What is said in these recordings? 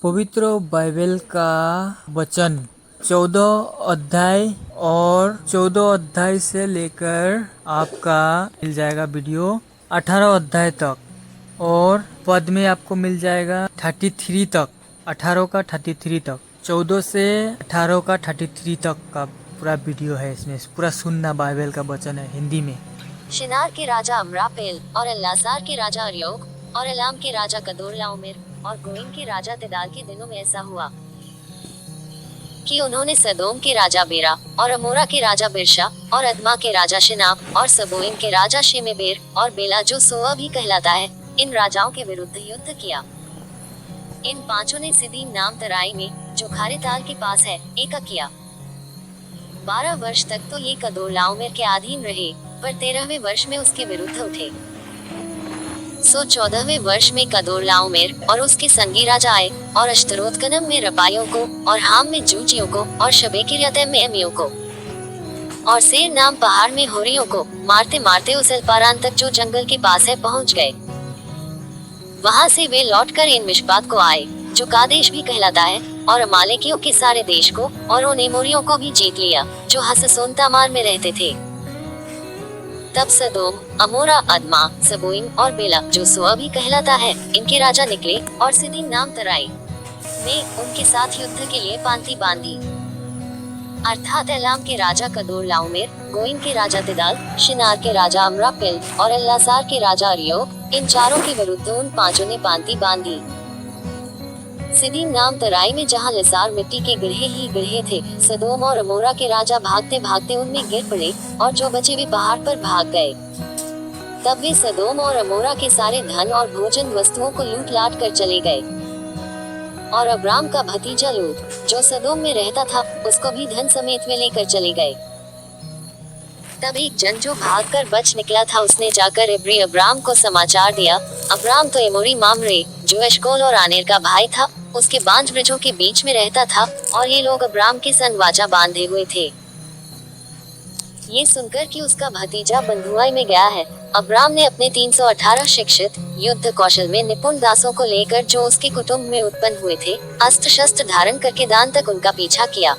पवित्र बाइबल का वचन 14 अध्याय और 14 अध्याय से लेकर आपका मिल जाएगा वीडियो 18 अध्याय तक, और पद में आपको मिल जाएगा 33 तक, 18 का 33 तक, 14 से 18 का 33 तक का पूरा वीडियो है। इसमें पूरा सुनना, बाइबल का वचन है हिंदी में। शिनार के राजा अमरापेल और अल्लासार के राजा अर्योक और एलाम के राजा कदोरलाओमेर और गोइम के राजा तिदाल के दिनों में ऐसा हुआ कि उन्होंने सदोम के राजा बेरा और अमोरा के राजा बिरशा और अदमा के राजा शिनाब और सबोइम के राजा शेमेबेर और बेला जो सोआ भी कहलाता है, इन राजाओं के विरुद्ध युद्ध किया। इन पांचों ने सिदीम नाम तराई में, जो खारे ताल के पास है, एका किया। 12 वर्ष तक तो ये कदोरलाओमेर के अधीन रहे, पर 13वें वर्ष में उसके विरुद्ध उठे। सो 14वें वर्ष में कदोरलाओमेर और उसके संगी राजा आए और अश्तरोतकनम में रपाइयों को और हाम में जूचियों को और शबेकिर्यातैम में एमियों को और सेर नाम पहाड़ में होरियों को मारते मारते उस अल्पारान तक जो जंगल के पास है पहुंच गए। वहां से वे लौटकर इन मिशपात को आए, जो कादेश भी कहलाता है, और अमालेकियों के सारे देश को और उन एमोरियों को भी जीत लिया, जो हससोन तामार में रहते थे। तब सदोम, अमोरा, अदमा, सबोइम और बेला, जो सोआ भी कहलाता है, इनके राजा निकले और सिदीम नाम तराई में उनके साथ युद्ध के लिए पांति बांधी। अर्थात एलाम के राजा कदोरलाओमेर, गोइम के राजा तिदाल, शिनार के राजा अमरापेल और अल्लासार के राजा अर्योक, इन चारों के विरुद्ध उन पांचों ने पांति बांधी। सिदीम नाम तराई में जहाँ लसार मिट्टी के गड्ढे ही गड्ढे थे, सदोम और अमोरा के राजा भागते भागते उनमें गिर पड़े और जो बचे वे पहाड़ पर भाग गए। तब वे सदोम और अमोरा के सारे धन और भोजन वस्तुओं को लूट लाट कर चले गए। और अब्राम का भतीजा लूत, जो सदोम में रहता था, उसको भी धन समेत में लेकर चले गए। तब एक जन जो भागकर बच निकला था, उसने जाकर इब्री अब्राम को समाचार दिया। अब्राम तो एमोरी मामरे, जो एशकोल और आनेर का भाई था, उसके बांझ ब्रिजों के बीच में रहता था, और ये लोग अब्राम के संग वाचा बांधे हुए थे। ये सुनकर कि उसका भतीजा बंधुआई में गया है, अब्राम ने अपने 318 शिक्षित, युद्ध कौशल में निपुण दासों को लेकर, जो उसके कुटुंब में उत्पन्न हुए थे, अस्त्र शस्त्र धारण करके दान तक उनका पीछा किया,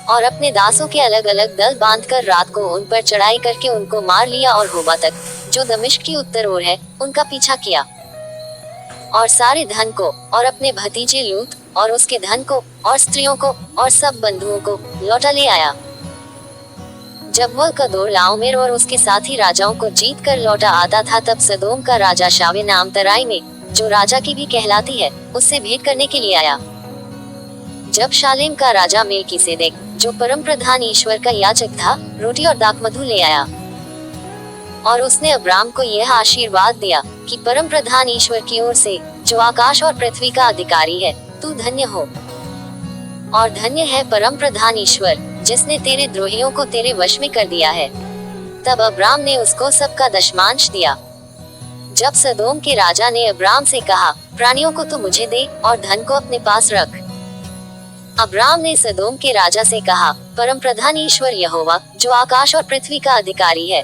और अपने दासों के अलग अलग दल बांधकर रात को उन पर चढ़ाई करके उनको मार लिया, और होबा तक, जो दमिश्क की उत्तर ओर है, उनका पीछा किया, और सारे धन को और अपने भतीजे लूत और उसके धन को और स्त्रियों को और सब बंधुओं को लौटा ले आया। जब वह कदोरलाओमेर और उसके साथी राजाओं को जीत कर लौटा आता था, तब सदोम का राजा शावे नाम तराई में, जो राजा की भी कहलाती है, उससे भेंट करने के लिए आया। जब शालेम का राजा मेलकीसेदेक, जो परम प्रधान ईश्वर का याजक था, रोटी और दाखमधु ले आया, और उसने अब्राम को यह आशीर्वाद दिया कि परम प्रधान ईश्वर की ओर से, जो आकाश और पृथ्वी का अधिकारी है, तू धन्य हो, और धन्य है परम प्रधान ईश्वर, जिसने तेरे द्रोहियों को तेरे वश में कर दिया है। तब अब्राम ने उसको सबका दशमांश दिया। जब सदोम के राजा ने अब्राम से कहा, प्राणियों को तो मुझे दे और धन को अपने पास रख, अब्राम ने सदोम के राजा से कहा, परम प्रधान ईश्वर यहोवा, जो आकाश और पृथ्वी का अधिकारी है,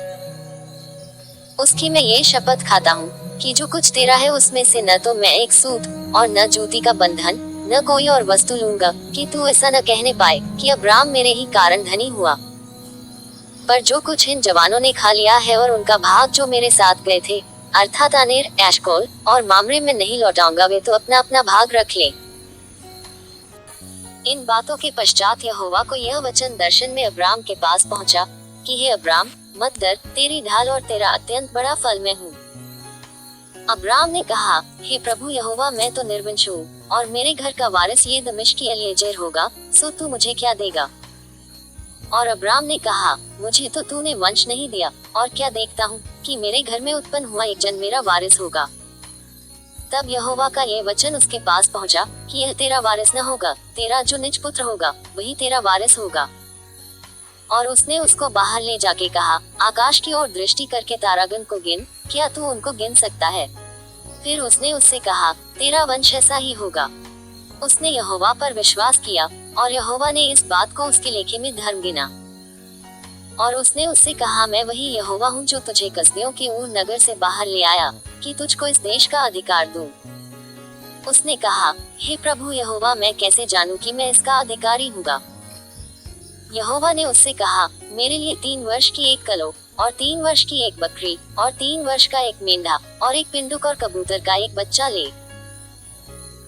उसकी मैं ये शपथ खाता हूँ कि जो कुछ तेरा है उसमें से न तो मैं एक सूत और न जूती का बंधन, न कोई और वस्तु लूंगा, कि तू ऐसा न कहने पाए कि अब्राम मेरे ही कारण धनी हुआ। पर जो कुछ इन जवानों ने खा लिया है और उनका भाग जो मेरे साथ गए थे, अर्थात आनेर, एशकोल और मामरे में नहीं लौटाऊंगा, वे तो अपना अपना भाग रख ले। इन बातों के पश्चात यहोवा को यह वचन दर्शन में अब्राम के पास पहुंचा कि हे अब्राम, मत डर, तेरी ढाल और तेरा अत्यंत बड़ा फल मैं हूँ। अब्राम ने कहा, हे प्रभु यहोवा, मैं तो निर्वंश हूँ और मेरे घर का वारिस ये दमिश्की एलीएजेर होगा, सो तू मुझे क्या देगा? और अब्राम ने कहा, मुझे तो तूने वंश नहीं दिया, और क्या देखता हूँ कि मेरे घर में उत्पन्न हुआ एक जन मेरा वारिस होगा। तब यहोवा का ये वचन उसके पास पहुंचा कि यह तेरा वारिस न होगा, तेरा जो निज पुत्र होगा वही तेरा वारिस होगा। और उसने उसको बाहर ले जाके कहा, आकाश की ओर दृष्टि करके तारागण को गिन, क्या तू उनको गिन सकता है? फिर उसने उससे कहा, तेरा वंश ऐसा ही होगा। उसने यहोवा पर विश्वास किया, और यहोवा ने इस बात को उसके लेखे में धर्म गिना। और उसने उससे कहा, मैं वही यहोवा हूँ जो तुझे कसदियों के ऊर नगर से बाहर ले आया, कि तुझको इस देश का अधिकार दूं। उसने कहा, हे प्रभु यहोवा, मैं कैसे जानूं कि मैं इसका अधिकारी हूँगा। यहोवा ने उससे कहा, मेरे लिए 3 वर्ष की एक कलो और 3 वर्ष की एक बकरी और 3 वर्ष का एक मेंढा और एक पिंडुक और कबूतर का एक बच्चा ले।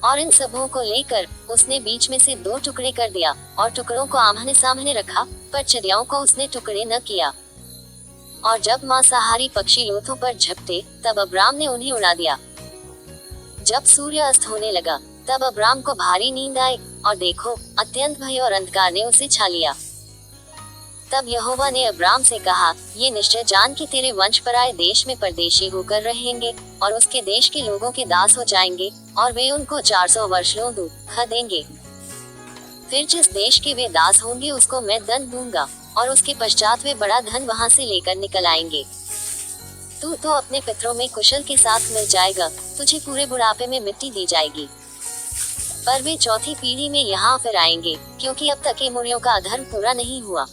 और इन सबों को लेकर उसने बीच में से 2 टुकड़े कर दिया और टुकड़ों को आमने सामने रखा, पर चिड़ियों को उसने टुकड़े न किया। और जब मांसाहारी पक्षी लोथों पर झपटे, तब अब्राम ने उन्हें उड़ा दिया। जब सूर्य अस्त होने लगा, तब अब्राम को भारी नींद आई, और देखो, अत्यंत भय और अंधकार ने उसे छा लिया। तब यहोवा ने अब्राम से कहा, ये निश्चय जान कि तेरे वंश पराए देश में परदेशी होकर रहेंगे और उसके देश के लोगों के दास हो जाएंगे, और वे उनको 400 वर्षों दुख देंगे। फिर जिस देश के वे दास होंगे उसको मैं दंड दूंगा, और उसके पश्चात वे बड़ा धन वहां से लेकर निकल आएंगे। तू तो अपने पितरों में कुशल के साथ मिल जाएगा, तुझे पूरे बुढ़ापे में मिट्टी दी जाएगी। पर वे 4थी पीढ़ी में यहाँ फिर आएंगे, क्योंकि अब तक एमोरियों का अधर्म पूरा नहीं हुआ।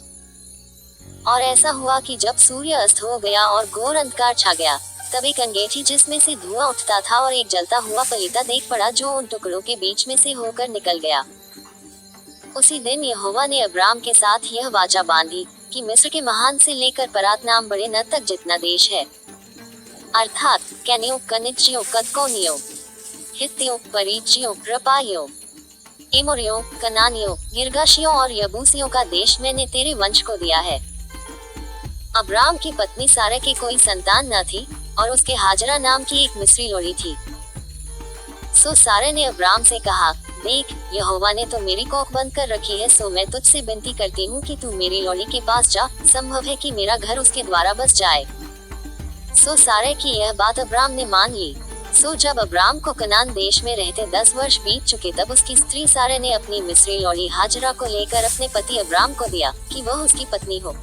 और ऐसा हुआ कि जब सूर्य अस्त हो गया और घोर अंधकार छा गया, तब एक अंगीठी जिसमें से धुआं उठता था और एक जलता हुआ पलीता देख पड़ा, जो उन टुकड़ों के बीच में से होकर निकल गया। उसी दिन यहोवा ने अब्राम के साथ यह वाचा बांधी कि मिस्र के महान से लेकर परात नाम बड़े न तक जितना देश है, अर्थात कैनियों, कनिज्जियों, कदकोनियों, हित्तियों, परिज्जियों, रपाइयों, एमोरियों, कनानियों, गिर्गाशियों और यबूसियों का देश मैंने तेरे वंश को दिया है। अब्राम की पत्नी सारा के कोई संतान न थी, और उसके हाजरा नाम की एक मिस्री लोड़ी थी। सो सारा ने अब्राम से कहा, देख, यहोवा ने तो मेरी कोख बंद कर रखी है, सो मैं तुझसे विनती करती हूँ कि तू मेरी लोड़ी के पास जा, संभव है कि मेरा घर उसके द्वारा बस जाए। सो सारा की यह बात अब्राम ने मान ली। सो जब अब्राम को कनान देश में रहते 10 वर्ष बीत चुके, तब उसकी स्त्री सारा ने अपनी मिस्री लोड़ी हाजरा को लेकर अपने पति अब्राम को दिया कि वह उसकी पत्नी हो।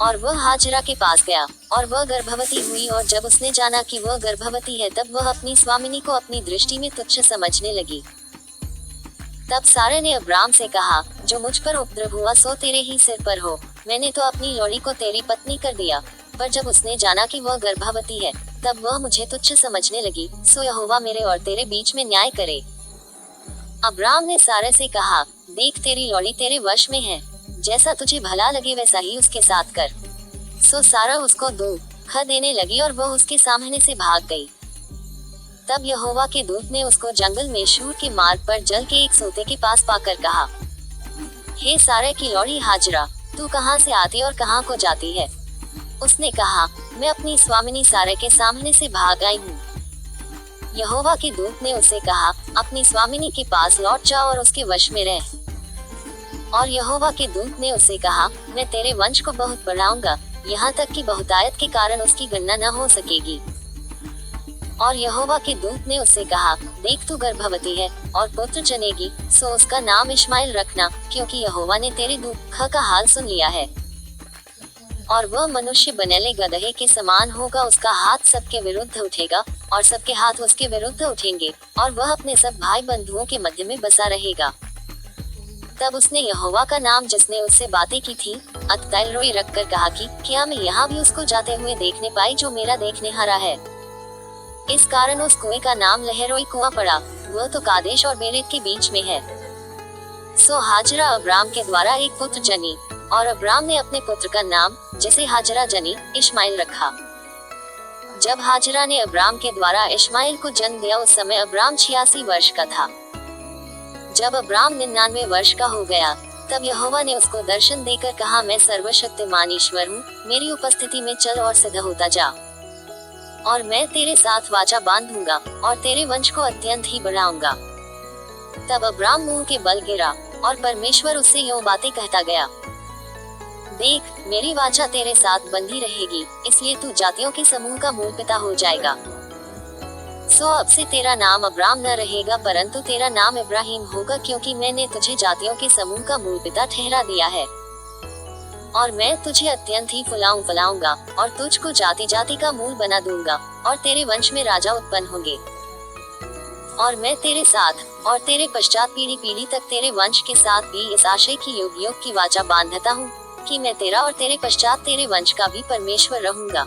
और वह हाजरा के पास गया, और वह गर्भवती हुई, और जब उसने जाना कि वह गर्भवती है, तब वह अपनी स्वामिनी को अपनी दृष्टि में तुच्छ समझने लगी। तब सारा ने अब्राम से कहा, जो मुझ पर उपद्रव हुआ सो तेरे ही सिर पर हो, मैंने तो अपनी लोड़ी को तेरी पत्नी कर दिया, पर जब उसने जाना कि वह गर्भवती है, तब वह मुझे तुच्छ समझने लगी। सो यहोवा मेरे और तेरे बीच में न्याय करे। अब्राम ने सारा से कहा, देख, तेरी लोड़ी तेरे वश में है, जैसा तुझे भला लगे वैसा ही उसके साथ कर। सो सारा उसको दुख देने लगी, और वह उसके सामने से भाग गई। तब यहोवा के दूत ने उसको जंगल में शूर के मार्ग पर जल के एक सोते के पास पाकर कहा, हे सारा की लोड़ी हाजरा, तू कहाँ से आती और कहाँ को जाती है? उसने कहा, मैं अपनी स्वामिनी सारा के सामने से भाग आई हूँ। यहोवा के दूत ने उसे कहा, अपनी स्वामिनी के पास लौट जा और उसके वश में रह। और यहोवा के दूत ने उसे कहा, मैं तेरे वंश को बहुत बढ़ाऊंगा, यहाँ तक कि बहुतायत के कारण उसकी गणना न हो सकेगी। और यहोवा के दूत ने उससे कहा, देख, तू गर्भवती है और पुत्र जनेगी, सो उसका नाम इश्माएल रखना, क्योंकि यहोवा ने तेरे दुख का हाल सुन लिया है। और वह मनुष्य बनेले गदहे के समान होगा, उसका हाथ सबके विरुद्ध उठेगा और सबके हाथ उसके विरुद्ध उठेंगे, और वह अपने सब भाई बंधुओं के मध्य में बसा रहेगा। तब उसने यहोवा का नाम जिसने उससे बातें की थी अत्तैलरोई रखकर कहा कि क्या मैं यहाँ भी उसको जाते हुए देखने पाई जो मेरा देखने हारा है। इस कारण उस कुएं का नाम लहरोई कुआं पड़ा, वह तो कादेश और बेरेत के बीच में है। सो हाजरा अब्राम के द्वारा एक पुत्र जनी, और अब्राम ने अपने पुत्र का नाम जिसे हाजरा जनी इश्माएल रखा। जब हाजरा ने अब्राम के द्वारा इश्माएल को जन्म दिया, उस समय अब्राम 86 वर्ष का था। जब अब्राम 99 वर्ष का हो गया, तब यहोवा ने उसको दर्शन देकर कहा, मैं सर्वशक्तिमान ईश्वर हूँ, मेरी उपस्थिति में चल और सिद्ध होता जा, और मैं तेरे साथ वाचा बांधूंगा और तेरे वंश को अत्यंत ही बढ़ाऊंगा। तब अब्राम मुंह के बल गिरा, और परमेश्वर उससे यूं बातें कहता गया, देख, मेरी वाचा तेरे साथ बंधी रहेगी, इसलिए तू जातियों के समूह का मूल पिता हो जाएगा। सो अब से तेरा नाम अब्राम न रहेगा, परंतु तेरा नाम इब्राहिम होगा, क्योंकि मैंने तुझे जातियों के समूह का मूल पिता ठहरा दिया है। और मैं तुझे अत्यंत ही फुलाऊंगा, और तुझको जाति जाति का मूल बना दूंगा, और तेरे वंश में राजा उत्पन्न होंगे। और मैं तेरे साथ और तेरे पश्चात पीढ़ी पीढ़ी तक तेरे वंश के साथ भी इस आशय की युग युग की वाचा बांधता हूँ कि मैं तेरा और तेरे पश्चात तेरे वंश का भी परमेश्वर रहूंगा।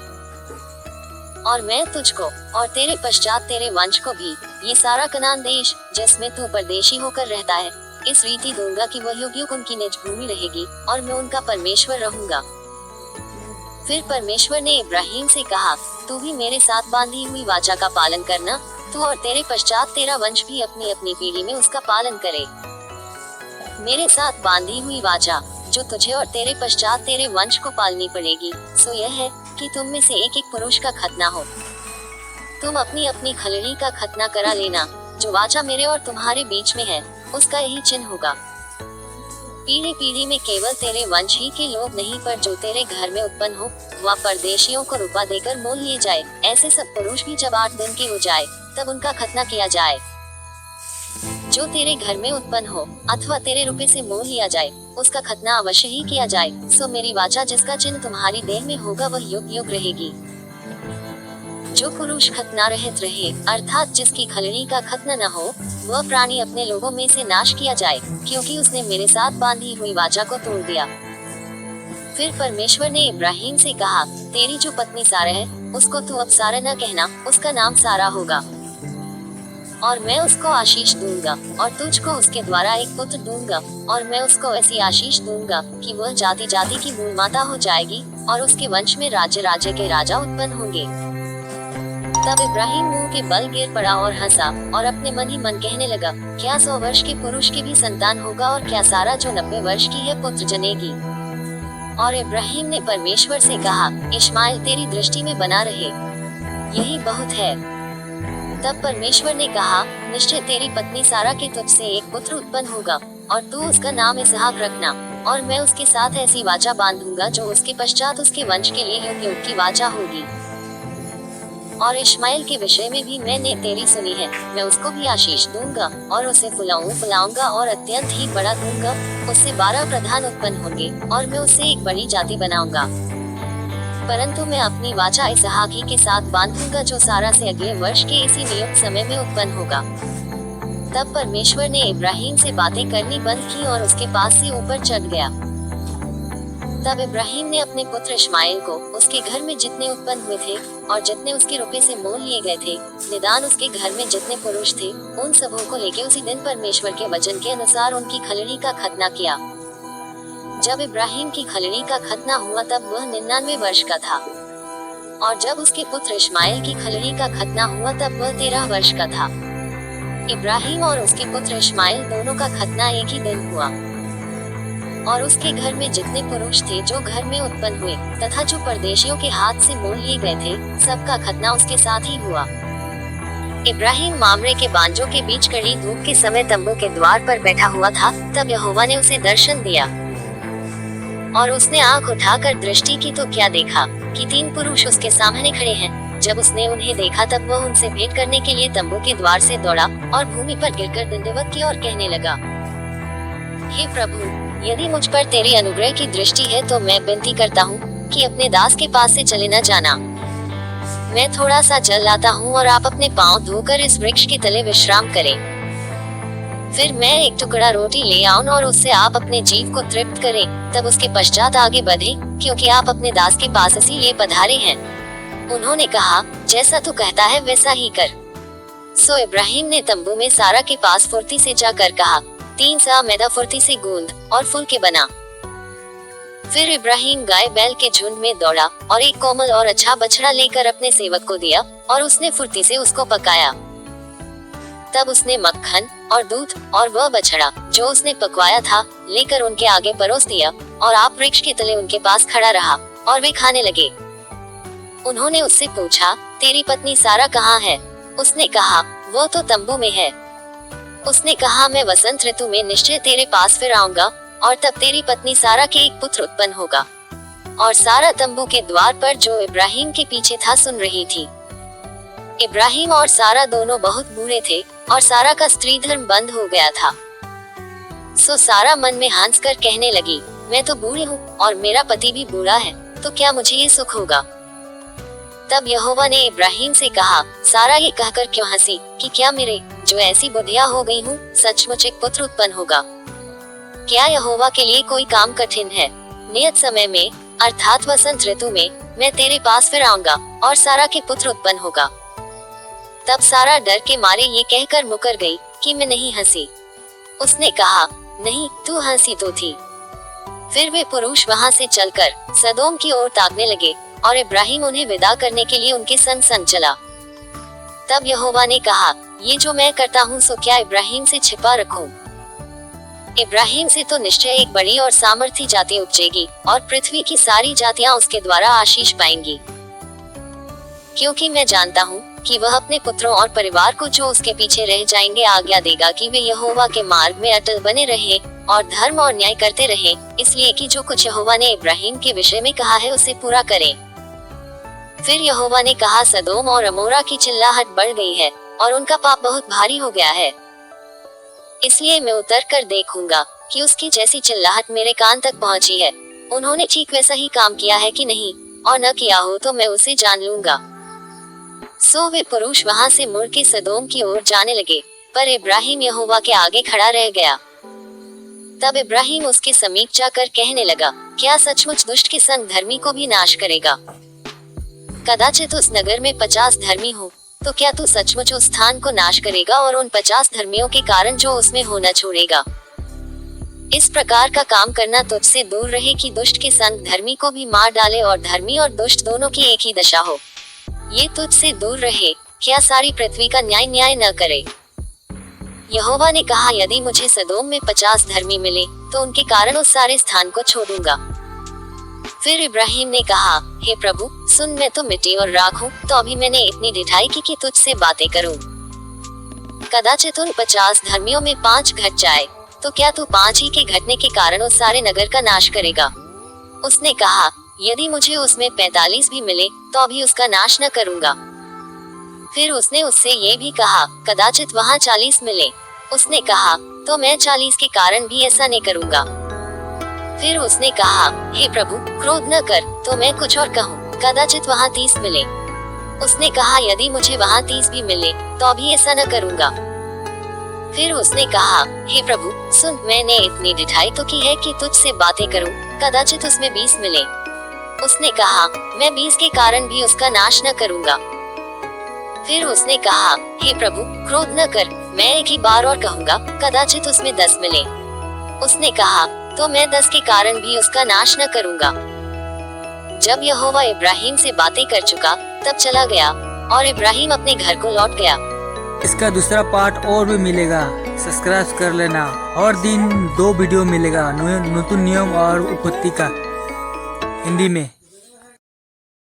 और मैं तुझको और तेरे पश्चात तेरे वंश को भी ये सारा कनान देश जिसमें तू परदेशी होकर रहता है इस रीति दूंगा कि वह युग युग उनकी निज भूमि रहेगी और मैं उनका परमेश्वर रहूंगा। फिर परमेश्वर ने इब्राहिम से कहा, तू भी मेरे साथ बांधी हुई वाचा का पालन करना, तू और तेरे पश्चात तेरा वंश भी अपनी अपनी पीढ़ी में उसका पालन करे। मेरे साथ बांधी हुई वाचा जो तुझे और तेरे पश्चात तेरे वंश को पालनी पड़ेगी सो यह है कि तुम में से एक एक पुरुष का खतना हो। तुम अपनी अपनी खलड़ी का खतना करा लेना। जो वाचा मेरे और तुम्हारे बीच में है उसका यही चिन्ह होगा। पीढ़ी पीढ़ी में केवल तेरे वंश ही के लोग नहीं पर जो तेरे घर में उत्पन्न हो वह परदेशियों को रुपा देकर मोल लिए जाए। ऐसे सब पुरुष भी जब 8 दिन के हो जाए तब उनका खतना किया जाए। जो तेरे घर में उत्पन्न हो अथवा तेरे रुपए से मोल लिया जाए उसका खतना अवश्य ही किया जाए। सो मेरी वाचा जिसका चिन्ह तुम्हारी देह में होगा वह युग युग रहेगी। जो पुरुष खतना रहित रहे अर्थात जिसकी खलड़ी का खतना न हो वह प्राणी अपने लोगों में से नाश किया जाए क्योंकि उसने मेरे साथ बांधी हुई वाचा को तोड़ दिया। फिर परमेश्वर ने इब्राहिम से कहा, तेरी जो पत्नी सारा है उसको तू अब सारा न कहना, उसका नाम सारा होगा। और मैं उसको आशीष दूंगा और तुझको उसके द्वारा एक पुत्र दूंगा और मैं उसको ऐसी आशीष दूंगा कि वह जाति जाति की मूल माता हो जाएगी और उसके वंश में राज्य राज्य के राजा उत्पन्न होंगे। तब इब्राहिम मुंह के बल गिर पड़ा और हंसा और अपने मन ही मन कहने लगा, क्या 100 वर्ष के पुरुष के भी संतान होगा और क्या सारा जो 90 वर्ष की है पुत्र जनेगी। और इब्राहिम ने परमेश्वर से कहा, इश्माइल तेरी दृष्टि में बना रहे, यही बहुत है। तब परमेश्वर ने कहा, निश्चय तेरी पत्नी सारा के तुझसे एक पुत्र उत्पन्न होगा और तू उसका नाम इसहाक रखना और मैं उसके साथ ऐसी वाचा बांधूंगा जो उसके पश्चात उसके वंश के लिए युग युग की वाचा होगी। और इश्माइल के विषय में भी मैंने तेरी सुनी है, मैं उसको भी आशीष दूंगा और उसे फुलाऊंगा और अत्यंत ही बड़ा दूंगा। उससे 12 प्रधान उत्पन्न होंगे और मैं उसे एक बड़ी जाति बनाऊंगा। परंतु मैं अपनी वाचा इसहाक ही के साथ बांधूंगा जो सारा से अगले वर्ष के इसी नियुक्त समय में उत्पन्न होगा। तब परमेश्वर ने इब्राहिम से बातें करनी बंद की और उसके पास से ऊपर चढ़ गया। तब इब्राहिम ने अपने पुत्र इश्माइल को उसके घर में जितने उत्पन्न हुए थे और जितने उसके रुपए से मोल लिए गए थे, निदान उसके घर में जितने पुरुष थे, उन सबों को लेके उसी दिन परमेश्वर के वचन के अनुसार उनकी खलड़ी का खतना किया। जब इब्राहिम की खलड़ी का खतना हुआ तब वह 99 वर्ष का था और जब उसके पुत्र इश्माइल की खलड़ी का खतना हुआ तब वह 13 वर्ष का था। इब्राहिम और उसके पुत्र इश्माइल दोनों का खतना एक ही दिन हुआ। और उसके घर में जितने पुरुष थे जो घर में उत्पन्न हुए तथा जो परदेशियों के हाथ से मोल लिए गए थे, सबका खतना उसके साथ ही हुआ। इब्राहिम मामरे के बांजों के बीच कड़ी धूप के समय तंबू के द्वार पर बैठा हुआ था। तब यहोवा ने उसे दर्शन दिया और उसने आंख उठाकर दृष्टि की तो क्या देखा कि 3 पुरुष उसके सामने खड़े हैं। जब उसने उन्हें देखा तब वह उनसे भेंट करने के लिए तंबू के द्वार से दौड़ा और भूमि पर गिरकर दंडवत की और कहने लगा, हे प्रभु, यदि मुझ पर तेरी अनुग्रह की दृष्टि है तो मैं विनती करता हूँ कि अपने दास के पास से चले न जाना। मैं थोड़ा सा जल लाता हूँ और आप अपने पांव धोकर इस वृक्ष के तले विश्राम करें। फिर मैं एक टुकड़ा रोटी ले आऊं और उससे आप अपने जीव को तृप्त करें, तब उसके पश्चात आगे बढ़े, क्योंकि आप अपने दास के पास इसीलिए पधारे हैं। उन्होंने कहा, जैसा तू कहता है वैसा ही कर। सो इब्राहिम ने तंबू में सारा के पास फुर्ती से जाकर कहा, 3 सा मैदा फुर्ती से गूंद और फूल के बना। फिर इब्राहिम गाय बैल के झुंड में दौड़ा और एक कोमल और अच्छा बछड़ा लेकर अपने सेवक को दिया और उसने फुर्ती से उसको पकाया। तब उसने मक्खन और दूध और वह बछड़ा जो उसने पकवाया था लेकर उनके आगे परोस दिया और आप वृक्ष के तले उनके पास खड़ा रहा और वे खाने लगे। उन्होंने उससे पूछा, तेरी पत्नी सारा कहाँ है? उसने कहा, वो तो तंबू में है। उसने कहा, मैं वसंत ऋतु में निश्चय तेरे पास फिर आऊंगा और तब तेरी पत्नी सारा के एक पुत्र उत्पन्न होगा। और सारा तंबू के द्वार पर जो इब्राहिम के पीछे था सुन रही थी। इब्राहिम और सारा दोनों बहुत बूढ़े थे और सारा का स्त्री धर्म बंद हो गया था। सो सारा मन में हंस कर कहने लगी, मैं तो बूढ़ी हूँ और मेरा पति भी बूढ़ा है, तो क्या मुझे ये सुख होगा? तब यहोवा ने इब्राहिम से कहा, सारा ये कहकर क्यों हंसी कि क्या मेरे जो ऐसी बुढ़िया हो गई हूँ सचमुच एक पुत्र उत्पन्न होगा? क्या यहोवा के लिए कोई काम कठिन है? नियत समय में अर्थात वसंत ऋतु में मैं तेरे पास फिर आऊंगा और सारा के पुत्र उत्पन्न होगा। तब सारा डर के मारे ये कहकर मुकर गई कि मैं नहीं हंसी। उसने कहा, नहीं, तू हंसी तो थी। फिर वे पुरुष वहां से चलकर सदोम की ओर ताकने लगे और इब्राहिम उन्हें विदा करने के लिए उनके संग संग चला। तब यहोवा ने कहा, ये जो मैं करता हूँ सो क्या इब्राहिम से छिपा रखूं? इब्राहिम से तो निश्चय एक बड़ी और सामर्थी जाति उपजेगी और पृथ्वी की सारी जातियां उसके द्वारा आशीष पाएंगी। क्योंकि मैं जानता हूँ कि वह अपने पुत्रों और परिवार को जो उसके पीछे रह जाएंगे आज्ञा देगा कि वे यहोवा के मार्ग में अटल बने रहे और धर्म और न्याय करते रहे, इसलिए कि जो कुछ यहोवा ने इब्राहिम के विषय में कहा है उसे पूरा करें। फिर यहोवा ने कहा, सदोम और अमोरा की चिल्लाहट बढ़ गई है और उनका पाप बहुत भारी हो गया है, इसलिए मैं उतर कर देखूंगा कि उसकी जैसी चिल्लाहट मेरे कान तक पहुंची है, उन्होंने ठीक वैसा ही काम किया है कि नहीं, और न किया हो तो मैं उसे जान लूंगा। सो वे पुरुष वहां से मुड़ के सदोम की ओर जाने लगे, पर इब्राहिम यहोवा के आगे खड़ा रह गया। तब इब्राहिम उसके समीप जाकर कहने लगा, क्या सचमुच दुष्ट के संग धर्मी को भी नाश करेगा? कदाचित उस नगर में 50 धर्मी हो, तो क्या तू सचमुच उस स्थान को नाश करेगा और उन 50 धर्मियों के कारण जो उसमें होना छोड़ेगा? इस प्रकार का काम करना तुझसे दूर रहे कि दुष्ट के संग धर्मी को भी मार डाले और धर्मी और दुष्ट दोनों की एक ही दशा हो। ये तुझसे दूर रहे, क्या सारी पृथ्वी का न्याय न करे। यहोवा ने कहा, यदि मुझे सदोम में 50 धर्मी मिले तो उनके कारण उस सारे स्थान को छोड़ूंगा। फिर इब्राहिम ने कहा, हे प्रभु, सुन, मैं तो मिट्टी और राख हूँ, तो अभी मैंने इतनी ढिठाई की कि तुझसे बातें करूं। कदाचित उन 50 धर्मियों में 5 घट जाए, तो क्या तू 5 ही के घटने के कारण उस सारे नगर का नाश करेगा? उसने कहा, यदि मुझे उसमें 45 भी मिले तो अभी उसका नाश न करूंगा। फिर उसने उससे ये भी कहा, कदाचित वहाँ 40 मिले। उसने कहा, तो मैं 40 के कारण भी ऐसा नहीं करूंगा। फिर उसने कहा, हे प्रभु, क्रोध न कर, तो मैं कुछ और कहूँ, कदाचित वहाँ 30 मिले। उसने कहा, यदि मुझे वहाँ 30 भी मिले तो अभी ऐसा न करूंगा। फिर उसने कहा, हे प्रभु, सुन, मैंने इतनी ढिठाई तो की है कि तुझसे बातें करूं, कदाचित उसमें 20 मिले। उसने कहा, मैं 20 के कारण भी उसका नाश न करूंगा। फिर उसने कहा, हे प्रभु, क्रोध न कर, मैं एक ही बार और कहूंगा, कदाचित उसमें 10 मिले। उसने कहा, तो मैं 10 के कारण भी उसका नाश न करूंगा। जब यहोवा इब्राहिम से बातें कर चुका, तब चला गया और इब्राहिम अपने घर को लौट गया। इसका दूसरा पार्ट और भी मिलेगा, सब्सक्राइब कर लेना। हर दिन 2 वीडियो मिलेगा, नूतन नियम और उत्पत्ति का हिंदी में।